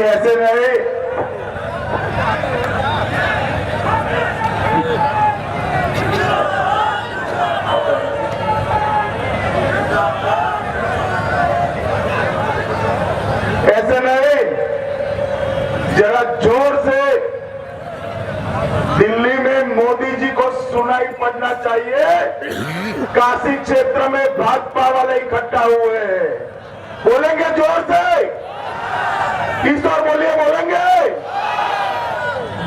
ऐसे नहीं, ऐसे नहीं, जरा जोर से दिल्ली में मोदी जी को सुनाई पड़ना चाहिए। काशी क्षेत्र में भाजपा वाले इकट्ठा हुए हैं, बोलेंगे जोर से, किस और बोलिए, बोलेंगे।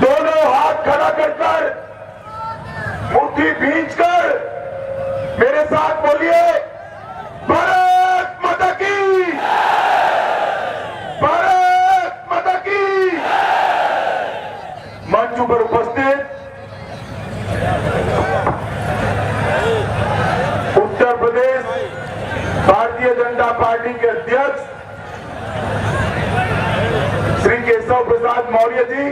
दोनों हाथ खड़ा कर मुट्ठी भींचकर मेरे साथ बोलिए, भारत माता की, भारत माता की। मंच पर उपस्थित उत्तर प्रदेश भारतीय जनता पार्टी के अध्यक्ष श्री केशव प्रसाद मौर्य जी,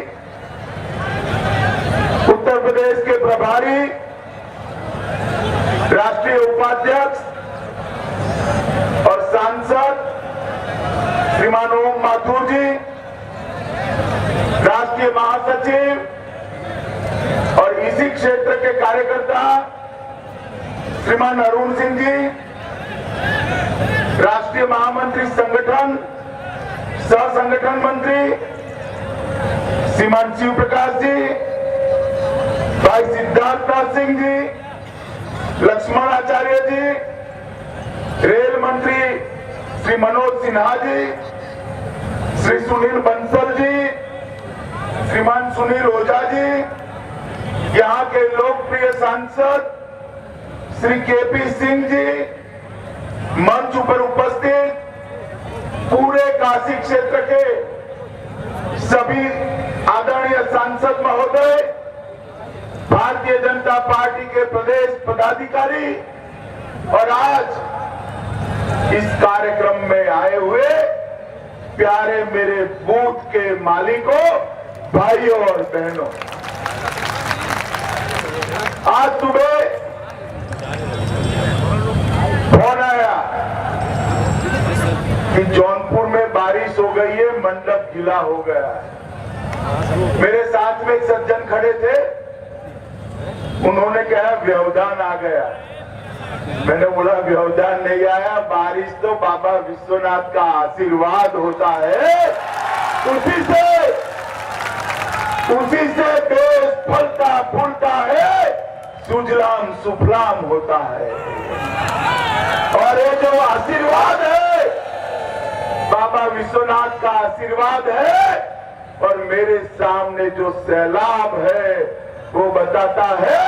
उत्तर प्रदेश के प्रभारी राष्ट्रीय उपाध्यक्ष और सांसद श्रीमान ओम माथुर जी, राष्ट्रीय महासचिव और इसी क्षेत्र के कार्यकर्ता श्रीमान अरुण सिंह जी, राष्ट्रीय महामंत्री संगठन सह संगठन मंत्री श्रीमान शिव प्रकाश जी, भाई सिद्धार्थनाथ सिंह जी, लक्ष्मण आचार्य जी, रेल मंत्री श्री मनोज सिन्हा जी, श्री सुनील बंसल जी, श्रीमान सुनील ओझा जी, यहाँ के लोकप्रिय सांसद श्री केपी सिंह जी, मंच पर उपस्थित पूरे काशी क्षेत्र के सभी आदरणीय सांसद महोदय, भारतीय जनता पार्टी के प्रदेश पदाधिकारी और आज इस कार्यक्रम में आए हुए प्यारे मेरे बूथ के मालिकों, भाइयों और बहनों। आज सुबह फोन आया कि जौनपुर में बारिश हो गई है, मंडप गीला हो गया है। मेरे साथ में एक सज्जन खड़े थे, उन्होंने कहा व्यवधान आ गया। मैंने बोला व्यवधान नहीं आया, बारिश तो बाबा विश्वनाथ का आशीर्वाद होता है, उसी से देश फलता फूलता है, सुजलाम सुफलाम होता है। और ये जो आशीर्वाद है, बाबा विश्वनाथ का आशीर्वाद है, और मेरे सामने जो सैलाब है वो बताता है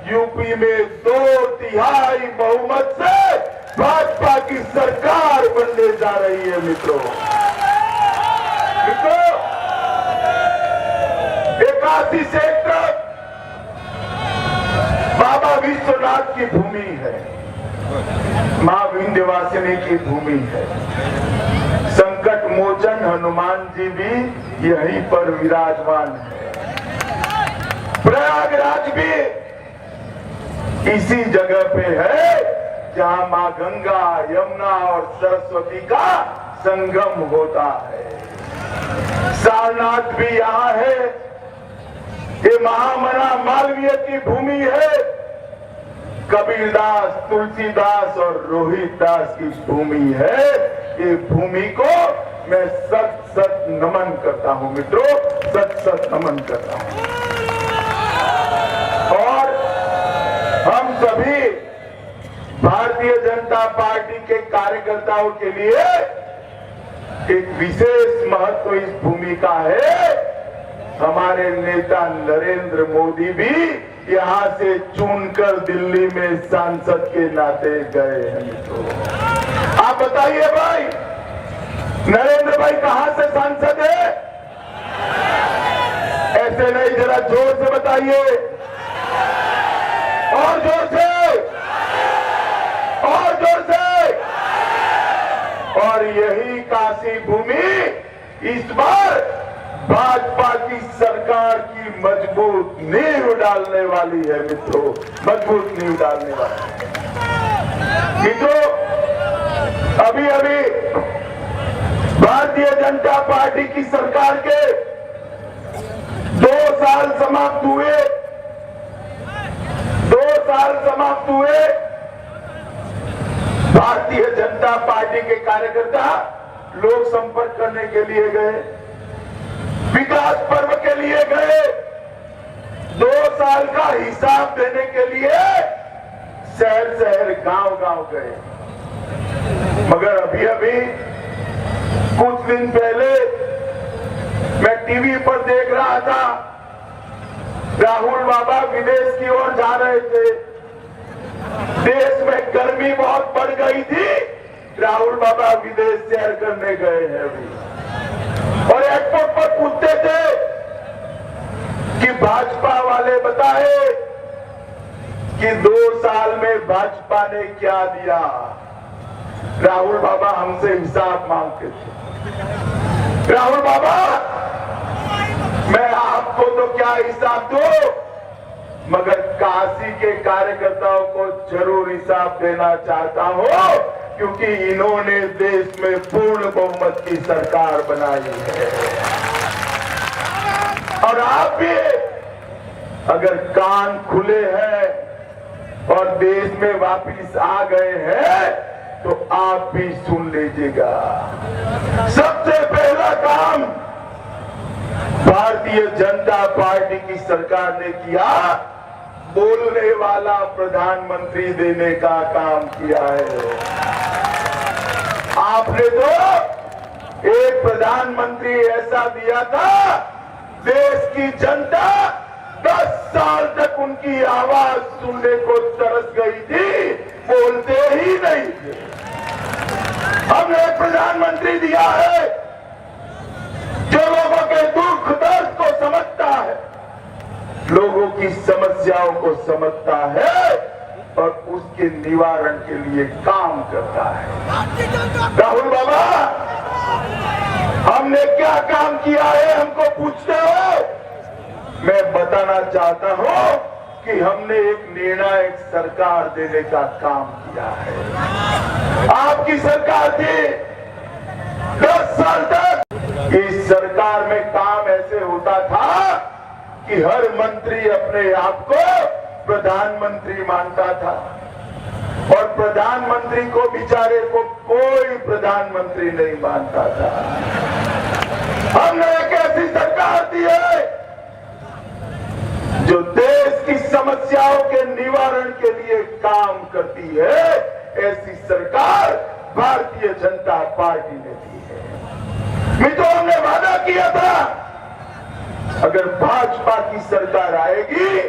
यूपी में 2/3 बहुमत से भाजपा की सरकार बनने जा रही है। मित्रों, काशी क्षेत्र बाबा विश्वनाथ की भूमि है, मां विंध्यवासिनी की भूमि है। संकट मोचन हनुमान जी भी यहीं पर विराजमान है। प्रयागराज भी इसी जगह पे है जहां मां गंगा, यमुना और सरस्वती का संगम होता है। सारनाथ भी यहाँ है, ये महामना मालवीय की भूमि है। कबीरदास, तुलसीदास और रोहितदास की भूमि है। ये भूमि को मैं सत सत नमन करता हूं मित्रों, सत सत नमन करता हूं। और हम सभी भारतीय जनता पार्टी के कार्यकर्ताओं के लिए एक विशेष महत्व इस भूमि का है। हमारे नेता नरेंद्र मोदी भी यहां से चुनकर दिल्ली में सांसद के नाते गए हैं। मित्रों, आप बताइए भाई, नरेंद्र भाई कहां से सांसद है? ऐसे नहीं, जरा जोर से बताइए, और जोर से, और जोर से। और यही काशी भूमि इस बार भाजपा की सरकार की मजबूत नींव डालने वाली है। मित्रों, मजबूत नींव डालने वाली है। मित्रों, अभी अभी भारतीय भारतीय जनता पार्टी की सरकार के 2 साल समाप्त हुए। 2 साल समाप्त हुए। भारतीय जनता पार्टी के कार्यकर्ता लोक संपर्क करने के लिए गए, विकास पर्व के लिए गए, 2 साल का हिसाब देने के लिए शहर शहर गांव गांव गए। मगर अभी कुछ दिन पहले मैं टीवी पर देख रहा था, राहुल बाबा विदेश की ओर जा रहे थे। देश में गर्मी बहुत बढ़ गई थी, राहुल बाबा विदेश सैर करने गए हैं अभी। और एयरपोर्ट पर पूछते थे कि भाजपा वाले बताए कि 2 साल में भाजपा ने क्या दिया। राहुल बाबा हमसे हिसाब मांगते थे। राहुल बाबा, मैं आपको तो क्या हिसाब दूं, मगर काशी के कार्यकर्ताओं को जरूर हिसाब देना चाहता हूं, क्योंकि इन्होंने देश में पूर्ण बहुमत की सरकार बनाई है। और आप भी अगर कान खुले हैं और देश में वापिस आ गए हैं तो आप भी सुन लीजिएगा। सबसे पहला काम भारतीय जनता पार्टी की सरकार ने किया, बोलने वाला प्रधानमंत्री देने का काम किया है। आपने तो एक प्रधानमंत्री ऐसा दिया था, देश की जनता 10 साल तक उनकी आवाज सुनने को तरस गई थी, बोलते ही नहीं थे। हमने एक प्रधानमंत्री दिया है जो लोगों के दुख दर्द को समझता है, लोगों की समस्याओं को समझता है और उसके निवारण के लिए काम करता है। राहुल बाबा, हमने क्या काम किया है हमको पूछते हो? मैं बताना चाहता हूं कि हमने एक निर्णायक सरकार देने का काम किया है। आपकी सरकार थी 10 साल तक। इस सरकार में काम ऐसे होता था कि हर मंत्री अपने आप को प्रधानमंत्री मानता था और प्रधानमंत्री को बेचारे को कोई प्रधानमंत्री नहीं मानता था। हमने एक ऐसी सरकार दी है जो देश की समस्याओं के निवारण के लिए काम करती है। ऐसी सरकार भारतीय जनता पार्टी ने दी है। मित्रों, हमने वादा किया था अगर भाजपा की सरकार आएगी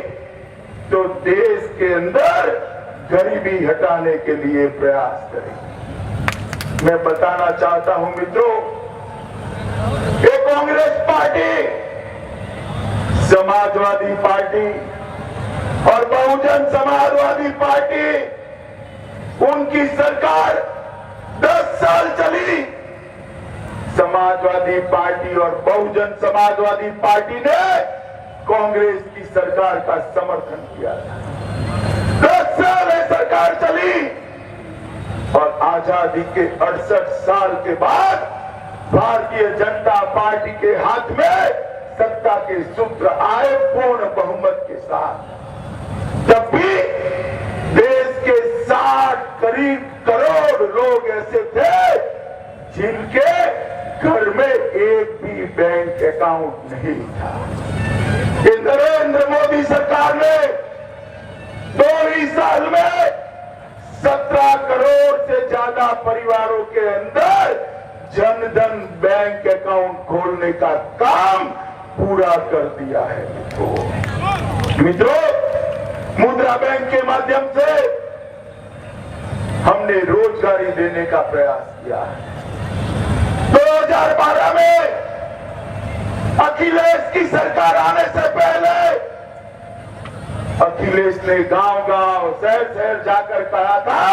तो देश के अंदर गरीबी हटाने के लिए प्रयास करेगी। मैं बताना चाहता हूं मित्रों, ये कांग्रेस पार्टी, समाजवादी पार्टी और बहुजन समाजवादी पार्टी, उनकी सरकार 10 साल चली। समाजवादी पार्टी और बहुजन समाजवादी पार्टी ने कांग्रेस की सरकार का समर्थन किया था। 10 साल सरकार चली और आजादी के 68 साल के बाद भारतीय जनता पार्टी के हाथ में सत्ता के सूत्र आए पूर्ण बहुमत के साथ। तब भी देश के 60 करीब करोड़ लोग ऐसे थे जिनके घर में एक भी बैंक अकाउंट नहीं था। नरेंद्र मोदी सरकार ने 2 ही साल में 17 करोड़ से ज्यादा परिवारों के अंदर जनधन बैंक अकाउंट खोलने का काम पूरा कर दिया है। मित्रों, मुद्रा बैंक के माध्यम से हमने रोजगारी देने का प्रयास किया है। 2012 में अखिलेश की सरकार आने से पहले अखिलेश ने गांव-गांव, शहर-शहर जाकर कहा था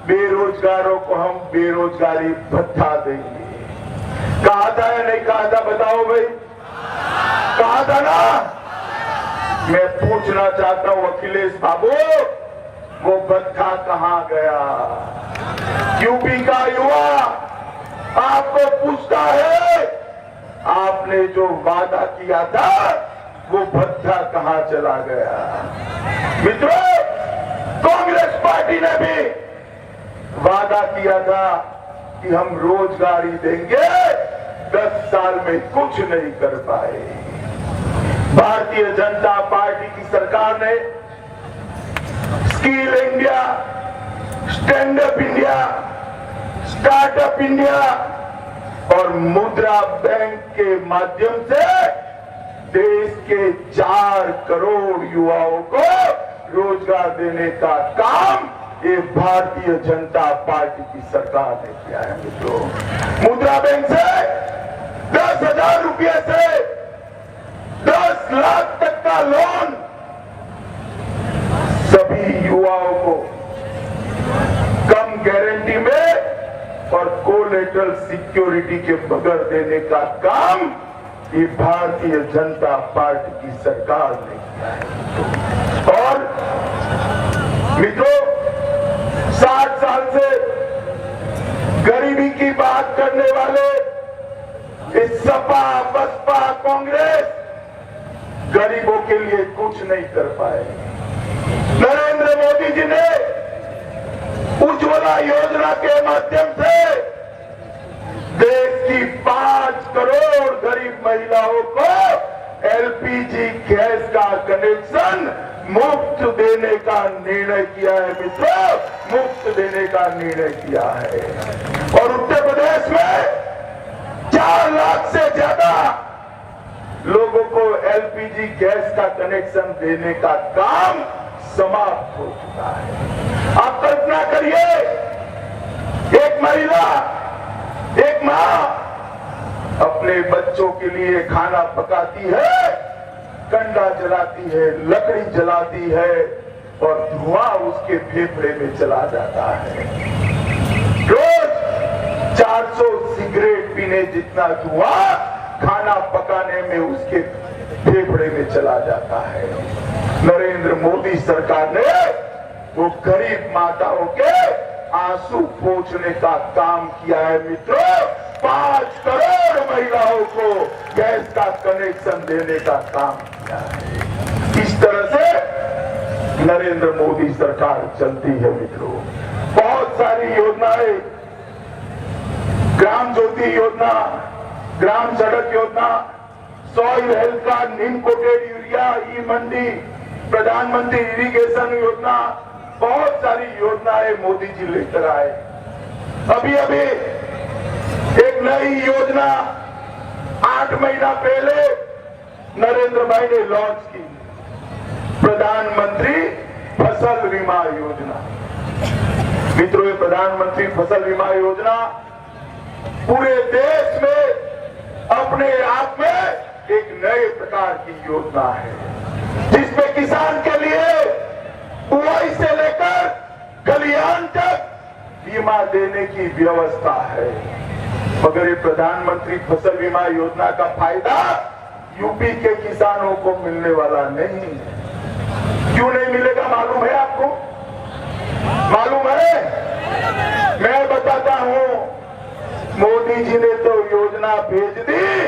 बेरोजगारों को हम बेरोजगारी भत्ता देंगे। कहा था या नहीं कहा था, बताओ भाई? कहा था ना? मैं पूछना चाहता हूं अखिलेश बाबू, वो भत्ता कहां गया? यूपी का युवा आपको पूछता है, आपने जो वादा किया था वो भत्ता कहां चला गया? मित्रों, कांग्रेस पार्टी ने भी वादा किया था कि हम रोजगारी देंगे, 10 साल में कुछ नहीं कर पाए। भारतीय जनता पार्टी की सरकार ने skill India, stand up India, startup India और मुद्रा बैंक के माध्यम से देश के 4 करोड़ युवाओं को रोजगार देने का काम ये भारतीय जनता पार्टी की सरकार ने किया है। मित्रों, मुद्रा बैंक से 10,000 रुपये से 10 लाख तक का लोन सभी युवाओं को कम गारंटी में और कोलेटरल सिक्योरिटी के बगैर देने का काम ये भारतीय जनता पार्टी की सरकार ने किया है। और मित्रों, 60 साल से गरीबी की बात करने वाले इस सपा, बसपा, कांग्रेस गरीबों के लिए कुछ नहीं कर पाए। नरेंद्र मोदी जी ने उज्ज्वला योजना के माध्यम से देश की 5 करोड़ गरीब महिलाओं को एलपीजी गैस का कनेक्शन मुफ्त देने का निर्णय किया है। मित्रों, मुफ्त देने का निर्णय किया है। और उत्तर प्रदेश में 4 लाख से ज्यादा लोगों को एलपीजी गैस का कनेक्शन देने का काम समाप्त हो चुका है। आप कल्पना करिए, एक महिला, एक मां अपने बच्चों के लिए खाना पकाती है, कंडा जलाती है, लकड़ी जलाती है और धुआं उसके फेफड़े में चला जाता है। रोज 400 सिगरेट पीने जितना धुआं खाना पकाने में उसके फेफड़े में चला जाता है। नरेंद्र मोदी सरकार ने वो गरीब माताओं के आंसू पोंछने का काम किया है। मित्रों, 5 करोड़ महिलाओं को गैस का कनेक्शन देने का काम किया है। इस तरह से नरेंद्र मोदी सरकार चलती है। मित्रों, बहुत सारी योजनाएं, ग्राम ज्योति योजना, ग्राम सड़क योजना, सॉइल हेल्थ कार्ड, नीम कोटेड यूरिया, ई मंडी, प्रधानमंत्री इरिगेशन योजना, बहुत सारी योजनाएं मोदी जी लेकर आए। अभी अभी एक नई योजना 8 महीना पहले नरेंद्र भाई ने लॉन्च की, प्रधानमंत्री फसल बीमा योजना। मित्रों, ये प्रधानमंत्री फसल बीमा योजना पूरे देश में अपने आप में एक नए प्रकार की योजना है, जिसमें किसान के लिए बुआई से लेकर खलिहान तक बीमा देने की व्यवस्था है। मगर ये प्रधानमंत्री फसल बीमा योजना का फायदा यूपी के किसानों को मिलने वाला नहीं है। क्यों नहीं मिलेगा मालूम है आपको? मालूम है? मैं बताता हूं। मोदी जी ने तो योजना भेज दी,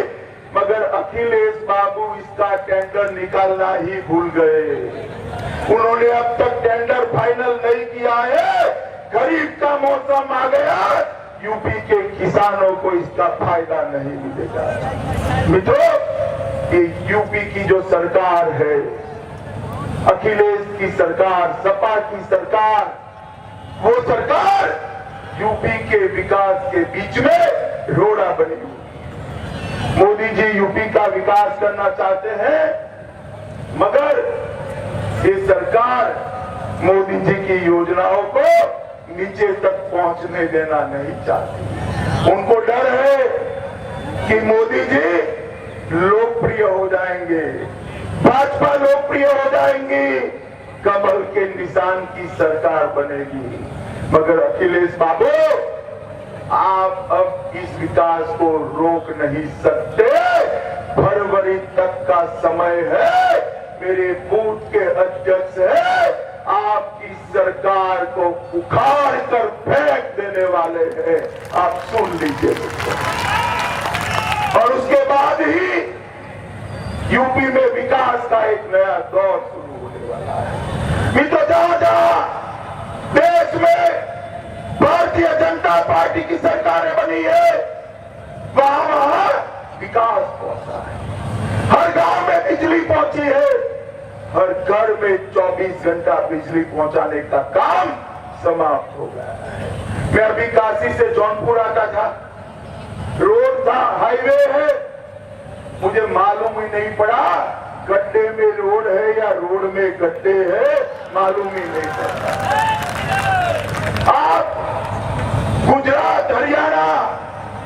मगर अखिलेश बाबू इसका टेंडर निकालना ही भूल गए। उन्होंने अब तक टेंडर फाइनल नहीं किया है। खरीफ का मौसम आ गया, यूपी के किसानों को इसका फायदा नहीं मिलेगा। मित्रों, ये यूपी की जो सरकार है, अखिलेश की सरकार, सपा की सरकार, वो सरकार यूपी के विकास के बीच में रोड़ा बनी हुई। मोदी जी यूपी का विकास करना चाहते हैं, मगर ये सरकार मोदी जी की योजनाओं को नीचे तक पहुंचने देना नहीं चाहती। उनको डर है कि मोदी जी लोकप्रिय हो जाएंगे, भाजपा लोकप्रिय हो जाएंगी, कमल के निशान की सरकार बनेगी। मगर अखिलेश बाबू, आप अब इस विकास को रोक नहीं सकते। फरवरी तक का समय है। मेरे बूथ के अध्यक्ष है, आपकी सरकार को उखाड़ कर फेंक देने वाले हैं। आप सुन लीजिए दोस्तों। और उसके बाद ही यूपी में विकास का एक नया दौर शुरू होने वाला है। मित्रों, जहां जहां देश में भारतीय जनता पार्टी की सरकारें बनी है, वहां वहां विकास पहुंचा है। हर गांव में बिजली पहुंची है, हर घर में 24 घंटा बिजली पहुंचाने का काम समाप्त हो गया है। मैं अभी काशी से जौनपुर आता था, रोड था, हाईवे है, मुझे मालूम ही नहीं पड़ा गड्ढे में रोड है या रोड में गड्ढे है, मालूम ही नहीं पड़ता। आप गुजरात, हरियाणा,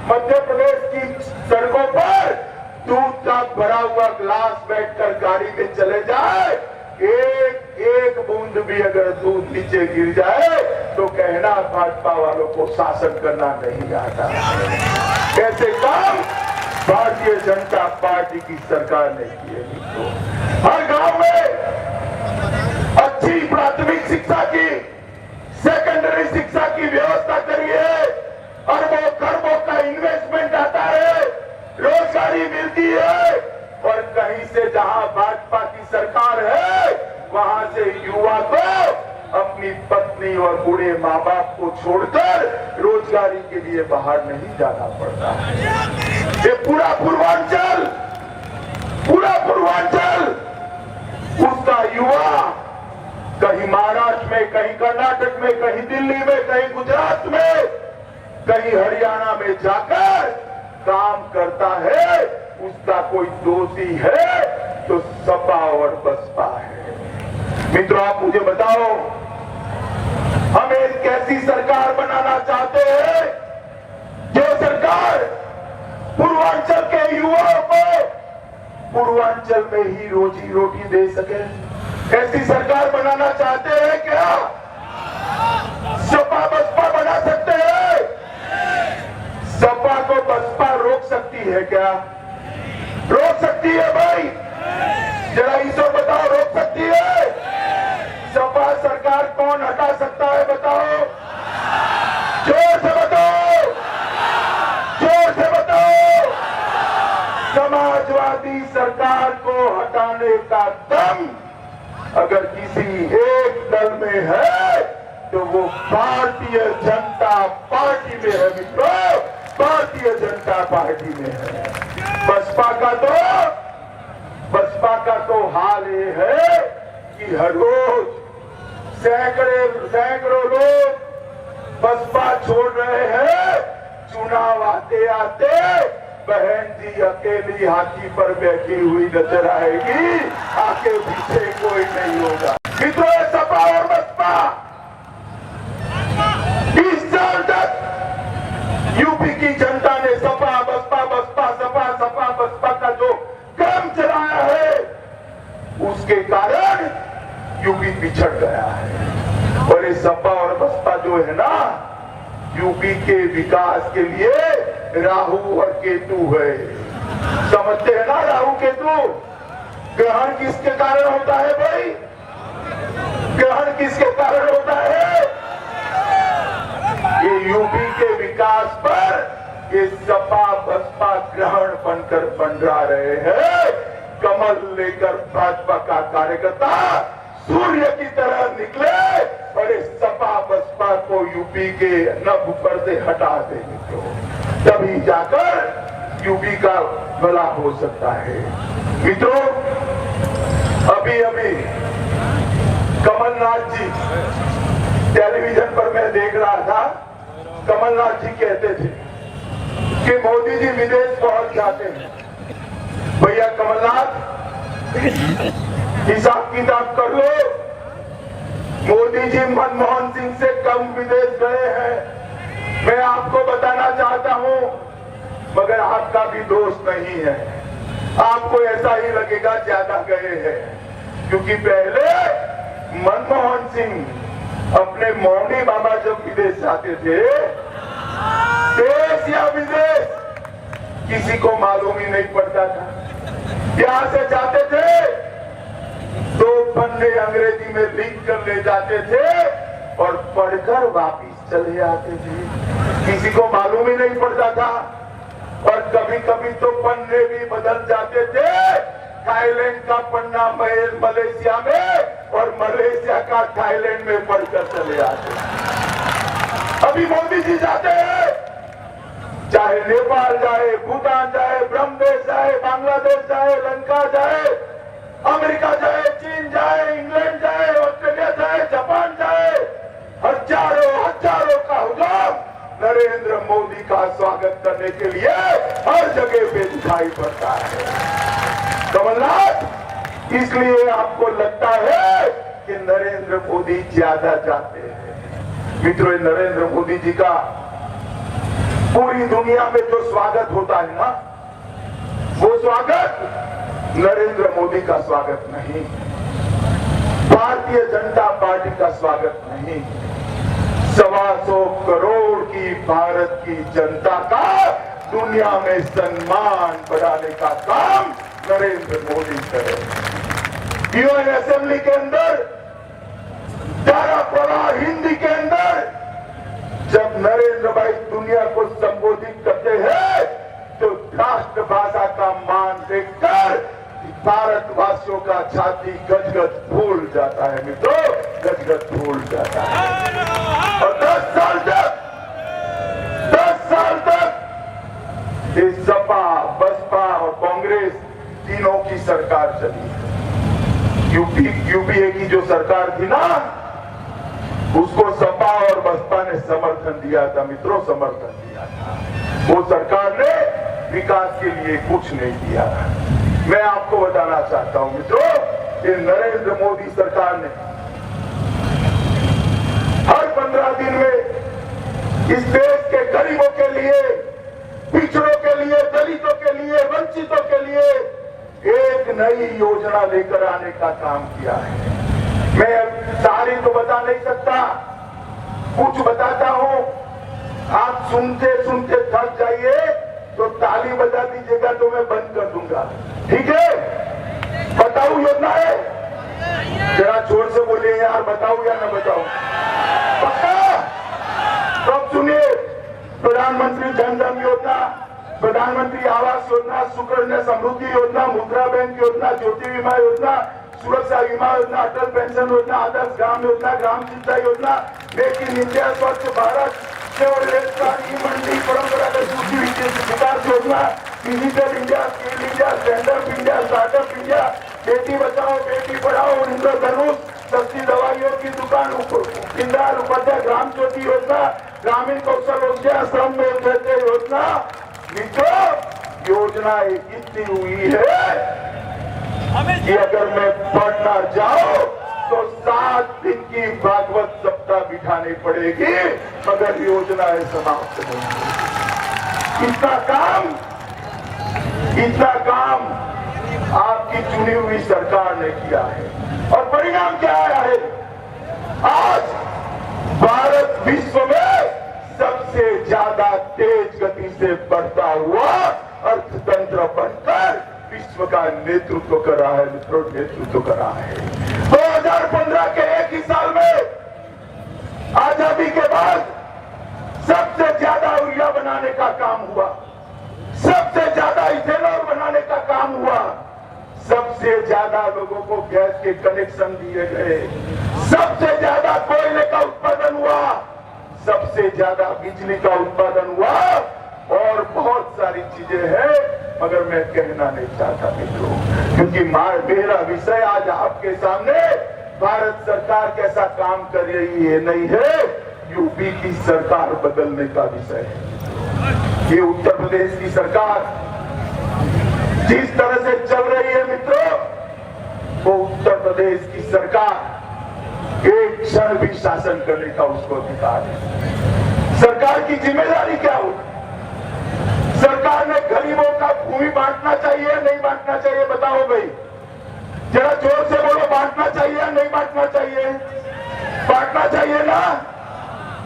मध्य प्रदेश की सड़कों पर दूध का भरा हुआ ग्लास बैठकर गाड़ी में चले जाए, एक एक बूंद भी अगर दूध नीचे गिर जाए तो कहना भाजपा वालों को शासन करना नहीं आता। कैसे काम भारतीय जनता पार्टी की सरकार ने किए। हर गांव में अच्छी प्राथमिक शिक्षा की, सेकेंडरी शिक्षा की व्यवस्था करिए, अरबों खरबों का इन्वेस्टमेंट आता है, रोजगारी मिलती है, और कहीं से जहां भाजपा की सरकार है वहां से युवा को अपनी पत्नी और बूढ़े माँ बाप को छोड़कर रोजगारी के लिए बाहर नहीं जाना पड़ता। ये पूरा पूर्वांचल उसका युवा कहीं महाराष्ट्र में, कहीं कर्नाटक में, कहीं दिल्ली में, कहीं गुजरात में, कहीं हरियाणा में जाकर काम करता है। उसका कोई दोषी है तो सपा और बसपा है। मित्रों, आप मुझे बताओ, हम एक कैसी सरकार बनाना चाहते हैं जो सरकार पूर्वांचल के युवाओं को पूर्वांचल में ही रोजी रोटी दे सके। ऐसी सरकार बनाना चाहते हैं क्या? सपा बसपा बना सकते हैं? सपा को बसपा रोक सकती है क्या? रोक सकती है भाई? जरा इसको बताओ, रोक सकती है? सपा सरकार कौन हटा सकता है बताओ? जोर से बताओ, जोर से बताओ। समाजवादी सरकार को हटाने का दम अगर किसी एक दल में है तो वो भारतीय जनता पार्टी में है। मित्रों, भारतीय जनता पार्टी में है। बसपा का तो हाल ये है कि हर रोज सैकड़ों लोग बसपा छोड़ रहे हैं। चुनाव आते आते बहन जी अकेली हाथी पर बैठी हुई नजर आएगी, आगे पीछे कोई नहीं होगा। मित्रों, सपा और बसपा 20 साल तक यूपी की जनता ने सपा बसपा बसपा सपा सपा बसपा का जो क्रम चलाया है, उसके कारण यूपी पिछड़ गया है। और ये सपा और बसपा जो है ना, यूपी के विकास के लिए राहु और केतु है। समझते हैं ना राहु केतु? ग्रहण किसके कारण होता है भाई? ग्रहण किसके कारण होता है? ये यूपी के विकास पर ये सपा बसपा ग्रहण बनकर मंडरा रहे हैं। कमल लेकर भाजपा का कार्यकर्ता सूर्य की तरह निकले और इस सपा बसपा को यूपी के नभ पर से हटा देंगे तो तभी जाकर यूपी का भला हो सकता है। मित्रों, अभी कमलनाथ जी टेलीविजन पर मैं देख रहा था, कमलनाथ जी कहते थे कि मोदी जी विदेश पहुंच जाते हैं। भैया कमलनाथ, हिसाब किताब कर लो, मोदी जी मनमोहन सिंह से कम विदेश गए हैं। मैं आपको बताना चाहता हूं, मगर आपका भी दोष नहीं है। आपको ऐसा ही लगेगा ज्यादा गए हैं, क्योंकि पहले मनमोहन सिंह अपने मौनी बाबा जब विदेश जाते थे, देश या विदेश किसी को मालूम ही नहीं पड़ता था। यहां से जाते थे तो पन्ने अंग्रेजी में लिख कर ले जाते थे और पढ़कर वापिस चले आते थे। किसी को मालूम ही नहीं पड़ता था। और कभी कभी तो पन्ने भी बदल जाते थे। थाईलैंड का पन्ना मलेशिया में और मलेशिया का थाईलैंड में पढ़कर चले आते। अभी मोदी जी जाते हैं, चाहे नेपाल जाए, भूटान जाए, ब्रह्मदेश जाए, बांग्लादेश जाए, लंका जाए, अमेरिका जाए, चीन जाए, इंग्लैंड जाए, ऑस्ट्रेलिया जाए, जापान जाए, हजारों हजारों का हुजूम नरेंद्र मोदी का स्वागत करने के लिए हर जगह पे दिखाई पड़ता है। कमलनाथ, इसलिए आपको लगता है कि नरेंद्र मोदी ज्यादा चाहते हैं। मित्रों, नरेंद्र मोदी जी का पूरी दुनिया में जो स्वागत होता है ना, वो स्वागत नरेंद्र मोदी का स्वागत नहीं, भारतीय जनता पार्टी का स्वागत नहीं, 125 करोड़ की भारत की जनता का दुनिया में सम्मान बढ़ाने का काम नरेंद्र मोदी करे। यूएन असेंबली के अंदर धारापुरा हिंदी के अंदर जब नरेंद्र भाई दुनिया को संबोधित करते हैं तो राष्ट्रभाषा का मान देखकर भारतवासियों का छाती गदगद फूल जाता है। मित्रों, गदगद फूल जाता है। और 10 साल तक इस सपा, बसपा और कांग्रेस तीनों की सरकार चली। यूपीए की जो सरकार थी ना, उसको सपा और बसपा ने समर्थन दिया था। मित्रों, समर्थन दिया था। वो सरकार ने विकास के लिए कुछ नहीं किया। मैं आपको बताना चाहता हूं मित्रों, कि नरेंद्र मोदी सरकार ने हर 15 दिन में इस देश के गरीबों के लिए, पिछड़ों के लिए, दलितों के लिए, वंचितों के लिए एक नई योजना लेकर आने का काम किया है। मैं सारी तो बता नहीं सकता, कुछ बताता हूं। आप सुनते सुनते थक जाइए तो ताली बजा दीजिएगा तो मैं बंद कर दूंगा, ठीक है? बताऊं योजना है? जरा जोर से बोलिए यार, बताऊं या ना बताऊं? पक्का? तो अब सुनिए, प्रधानमंत्री जन धन योजना, प्रधानमंत्री आवास योजना, सुकन्या समृद्धि योजना, मुद्रा बैंक योजना, ज्योति बीमा योजना, सुरक्षा बीमा योजना, अटल पेंशन योजना, आदर्श ग्राम योजना, ग्राम सिंचाई योजना, मेक इन इंडिया, स्वच्छ भारत, केवल मंडी, परंपरागत कृषि विकास योजना, digital India, skill India, stand up India, startup India, Beti Bachao Beti Padhao, इंद्रधनुष, सस्ती दवाइयों की दुकान, दीनदयाल उपाध्याय ग्राम ज्योति योजना, ग्रामीण कौशल योजना, श्रम योजना। मित्रों, योजनाएं इतनी हुई है कि अगर मैं पढ़ना जाऊं तो 7 दिन की भागवत सप्ताह बिठानी पड़ेगी, मगर योजनाएं समाप्त नहीं होगी। इतना काम आपकी चुनी हुई सरकार ने किया है। और परिणाम क्या आया है? आज भारत विश्व में सबसे ज्यादा तेज गति से बढ़ता हुआ अर्थतंत्र बनकर विश्व का नेतृत्व कर रहा है। मित्रों, नेतृत्व कर रहा है। 2015 के एक ही साल में आजादी के बाद सबसे ज्यादा ऊर्जा बनाने का काम हुआ, सबसे ज्यादा इथेनॉल बनाने का काम हुआ, सबसे ज्यादा लोगों को गैस के कनेक्शन दिए गए, सबसे ज्यादा कोयले का उत्पादन हुआ, सबसे ज्यादा बिजली का उत्पादन हुआ और बहुत सारी चीजें हैं, मगर मैं कहना नहीं चाहता मित्रों, क्योंकि मेरा विषय आज आपके सामने भारत सरकार कैसा काम कर रही है नहीं है, यूपी की सरकार बदलने का विषय है। ये उत्तर प्रदेश की सरकार जिस तरह से चल रही है मित्रों, वो उत्तर प्रदेश की सरकार एक क्षण भी शासन करने का उसको अधिकार है। सरकार की जिम्मेदारी क्या होगी? सरकार ने गरीबों का भूमि बांटना चाहिए नहीं बांटना चाहिए? बताओ भाई, जरा जोर से बोलो, बांटना चाहिए या नहीं बांटना चाहिए? बांटना चाहिए ना।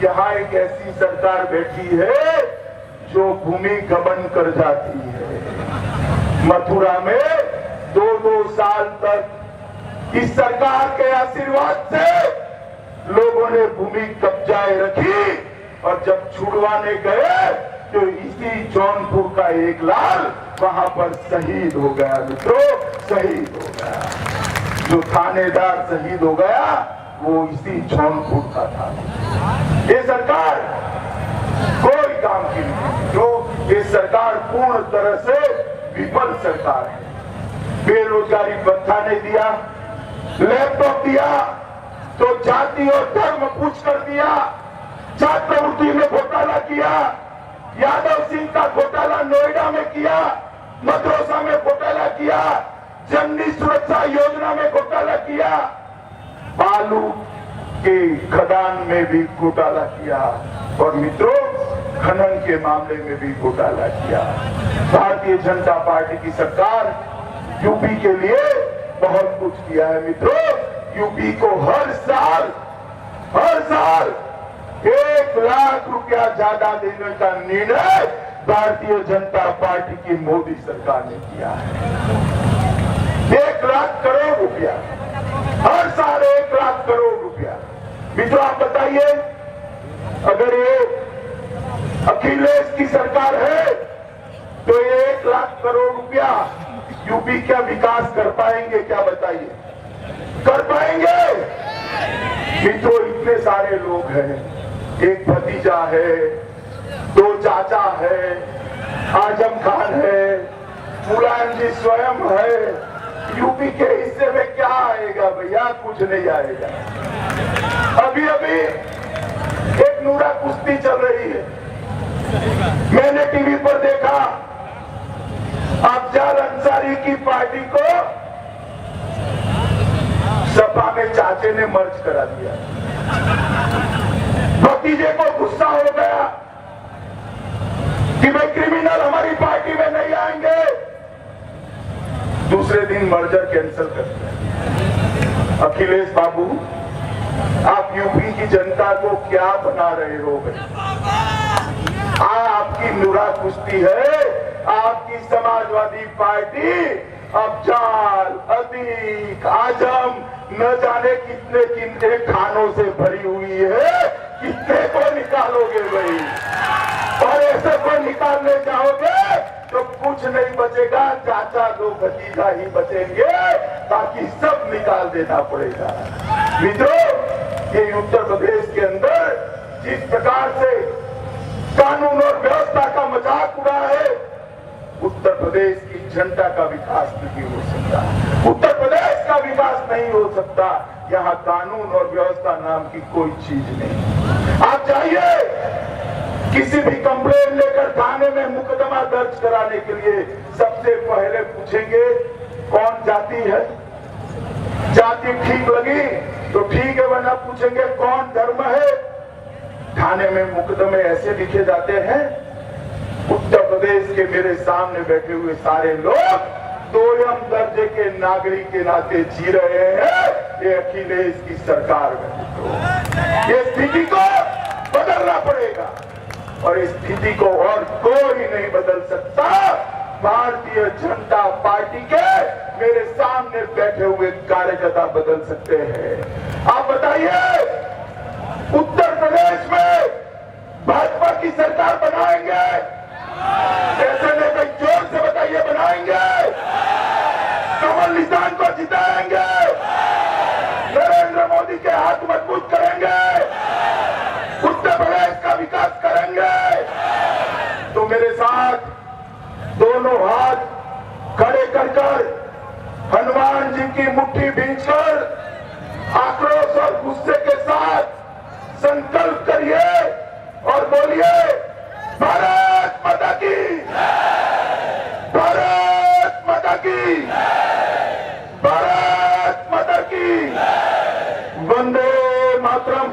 यहाँ एक ऐसी सरकार बैठी है जो भूमि गबन कर जाती है। मथुरा में 2-2 साल तक इस सरकार के आशीर्वाद से लोगों ने भूमि कब्जाए रखी और जब छुड़वाने गए तो इसी जौनपुर का एक लाल वहां पर शहीद हो गया। मित्रों, शहीद हो गया। जो थानेदार शहीद हो गया वो इसी जौनपुर का था। ये सरकार कोई काम की नहीं। जो ये सरकार पूर्ण तरह से विफल सरकार है। बेरोजगारी भत्ता नहीं दिया, लैपटॉप दिया तो जाति और धर्म पूछ कर दिया, छात्रवृत्ति में घोटाला किया, यादव सिंह का घोटाला नोएडा में किया, मदरसा में घोटाला किया, जननी सुरक्षा योजना में घोटाला किया, बालू के खदान में भी घोटाला किया और मित्रों खनन के मामले में भी घोटाला किया। भारतीय जनता पार्टी की सरकार यूपी के लिए बहुत कुछ किया है। मित्रों, यूपी को हर साल 1 लाख रुपया ज्यादा देने का निर्णय भारतीय जनता पार्टी की मोदी सरकार ने किया है। 1 लाख करोड़ रुपया, हर साल 1 लाख करोड़ रुपया। मित्रों, आप बताइए, अगर ये अखिलेश की सरकार है तो ये 1 लाख करोड़ रुपया यूपी क्या विकास कर पाएंगे? क्या बताइए, कर पाएंगे? मित्रों, इतने सारे लोग हैं, एक भतीजा है, 2 चाचा है, आजम खान है, मुलायम जी स्वयं है। यूपी के हिस्से में क्या आएगा भैया? कुछ नहीं आएगा। अभी एक नूरा कुश्ती चल रही है, मैंने टीवी पर देखा। अफजल अंसारी की पार्टी को सपा में चाचे ने मर्ज करा दिया। भतीजे को गुस्सा हो गया कि भाई क्रिमिनल हमारी पार्टी में नहीं आएंगे। दूसरे दिन मर्जर कैंसिल कर दिया। अखिलेश बाबू, आप यूपी की जनता को क्या बना रहे हो भाई? आपकी नुरा कुश्ती है, आपकी समाजवादी पार्टी अफजाल, अतीक, आजम न जाने कितने कितने खानों से भरी हुई है। कितने को निकालोगे भाई? और ऐसे को निकालने जाओगे तो कुछ नहीं बचेगा, चाचा 2 भतीजा ही बचेंगे, बाकी सब निकाल देना पड़ेगा। मित्रों, ये उत्तर प्रदेश के अंदर जिस प्रकार से कानून और व्यवस्था का मजाक उड़ा है, उत्तर प्रदेश की जनता का विकास नहीं हो सकता। उत्तर प्रदेश का विकास नहीं हो सकता। यहाँ कानून और व्यवस्था नाम की कोई चीज नहीं। आप जाइए, किसी भी कंप्लेन लेकर थाने में मुकदमा दर्ज कराने के लिए सबसे पहले पूछेंगे कौन जाति है। जाति ठीक लगी तो ठीक है, वरना पूछेंगे कौन धर्म है। थाने में मुकदमे ऐसे लिखे जाते हैं। उत्तर प्रदेश के मेरे सामने बैठे हुए सारे लोग 2ym दर्जे के नागरिक के नाते जी रहे हैं। ये अखिलेश की सरकार में ये स्थिति को बदलना पड़ेगा और इस स्थिति को और कोई नहीं बदल सकता। भारतीय जनता पार्टी के मेरे सामने बैठे हुए कार्यकर्ता बदल सकते हैं। आप बताइए, उत्तर प्रदेश में भाजपा की सरकार बनाएंगे? ऐसे नहीं भाई, जोर से बताइए, बनाएंगे? कमल निशान को जिताएंगे? नरेंद्र मोदी के हाथ मजबूत करेंगे? उत्तर प्रदेश का विकास करेंगे? तो मेरे साथ दोनों हाथ खड़े कर हनुमान जी की मुट्ठी भींचकर आक्रोश और गुस्से के साथ संकल्प करिए और बोलिए, भारत माता की, भारत माता की, भारत माता की, वंदे मातरम।